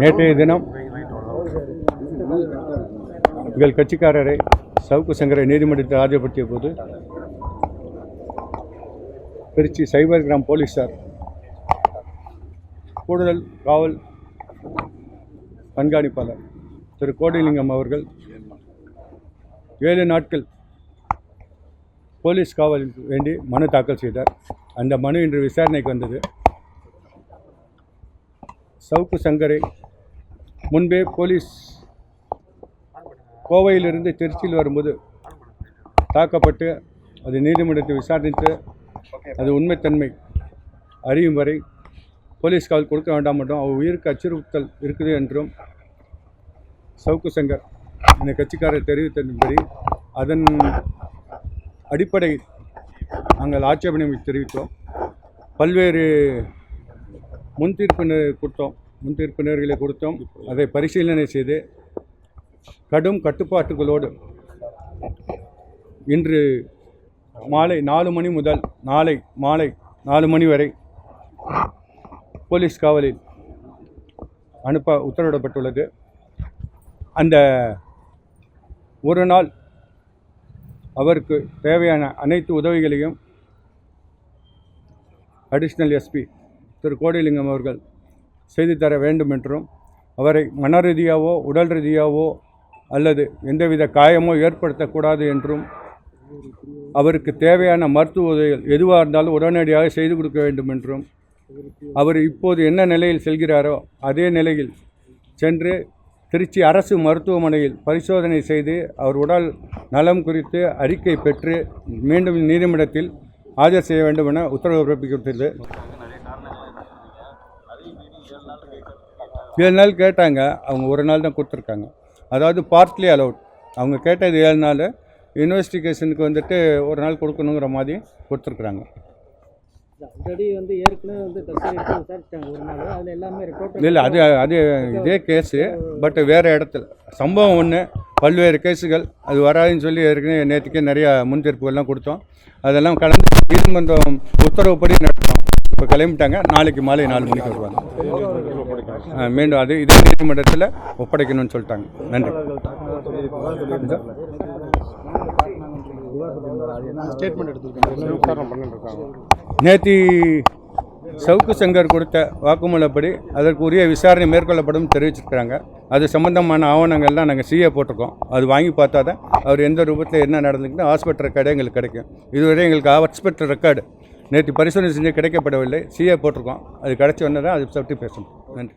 நேற்றைய தினம் எங்கள் கட்சிக்காரரை சவுக்கு சங்கரை நீதிமன்றத்தில் ஆஜர்படுத்திய போது திருச்சி சைபர் கிராம் போலீஸார் கூடுதல் காவல் கண்காணிப்பாளர் திரு கோடிலிங்கம் அவர்கள் 7 நாட்கள் போலீஸ் காவலில் வேண்டி மனு தாக்கல் செய்தார். அந்த மனு இன்று விசாரணைக்கு வந்தது. சவுக்கு சங்கரை முன்பே போலீஸ் கோவையிலிருந்து திருச்சியில் வரும்போது தாக்கப்பட்டு அது நீதிமன்றத்தை விசாரித்து அது உண்மைத்தன்மை அறியும் வரை போலீஸ் காவல் கொடுக்க வேண்டாம் என்றும் அவர் உயிருக்கு அச்சுறுத்தல் இருக்குது என்றும் சவுக்கு சங்கர் இந்த கட்சிக்காரர் தெரிவித்தபடி அதன் அடிப்படையில் நாங்கள் ஆட்சேபனை தெரிவித்தோம். பல்வேறு முன்தீர்ப்பினர்களை கொடுத்தோம். அதை பரிசீலனை செய்து கடும் கட்டுப்பாட்டுகளோடு இன்று மாலை 4 மணி முதல் நாளை மாலை 4 மணி வரை போலீஸ் காவலில் அனுப்ப உத்தரவிடப்பட்டுள்ளது. அந்த ஒரு நாள் அவருக்கு தேவையான அனைத்து உதவிகளையும் அடிஷ்னல் எஸ்பி திரு கோடிலிங்கம் அவர்கள் செய்து தர வேண்டும் என்றும் அவரை மன ரீதியாவோ உடல் ரீதியாவோ அல்லது எந்தவித காயமோ ஏற்படுத்தக்கூடாது என்றும் அவருக்கு தேவையான மருத்துவ உதவிகள் எதுவாக இருந்தாலும் உடனடியாக செய்து கொடுக்க வேண்டும் என்றும் அவர் இப்போது என்ன நிலையில் செல்கிறாரோ அதே நிலையில் சென்று திருச்சி அரசு மருத்துவமனையில் பரிசோதனை செய்து அவர் உடல் நலம் குறித்து அறிக்கை பெற்று மீண்டும் நீதிமன்றத்தில் ஆஜர் செய்ய வேண்டும் என உத்தரவு பிறப்பிக்கப்பட்டது. 7 நாள் கேட்டாங்க, அவங்க ஒரு நாள் தான் கொடுத்துருக்காங்க. அதாவது பார்ட்லி அலவுட். அவங்க கேட்டது 7 நாள், இன்வெஸ்டிகேஷனுக்கு வந்துட்டு ஒரு நாள் கொடுக்கணுங்கிற மாதிரி கொடுத்துருக்குறாங்க. இல்லை அது இதே கேஸு, பட் வேறு இடத்துல சம்பவம் ஒன்று, பல்வேறு கேஸுகள் அது வராதுன்னு சொல்லி ஏற்கனவே நேற்றுக்கே நிறையா முன்தீர்ப்புகள்லாம் கொடுத்தோம். அதெல்லாம் கலந்து நீதிமன்றம் உத்தரவுப்படி நடத்தோம். இப்போ கிளம்பிட்டாங்க. நாளைக்கு மாலை 4 மணிக்கு வருவாங்க. மீண்டும் அது இதே நீதிமன்றத்தில் ஒப்படைக்கணும்னு சொல்லிட்டாங்க. நன்றி. நேற்று சவுக்கு சங்கர் கொடுத்த வாக்குமூலப்படி அதற்கு உரிய விசாரணை மேற்கொள்ளப்படும் தெரிவிச்சிருக்கிறாங்க. அது சம்பந்தமான ஆவணங்கள்லாம் நாங்கள் சிஏ போட்டிருக்கோம். அது வாங்கி பார்த்தா தான் அவர் எந்த ரூபத்தில் என்ன நடந்துக்குன்னு ஹாஸ்பிட்டல் ரெக்கார்டு எங்களுக்கு கிடைக்கும். இதுவரை எங்களுக்கு ஹாஸ்பிட்டல் ரெக்கார்டு நேற்று பரிசோதனை செஞ்சு கிடைக்கப்படவில்லை. சிஏ போட்டிருக்கோம். அது கிடைச்ச உடனே தான் அது பற்றி பேசணும். நன்றி.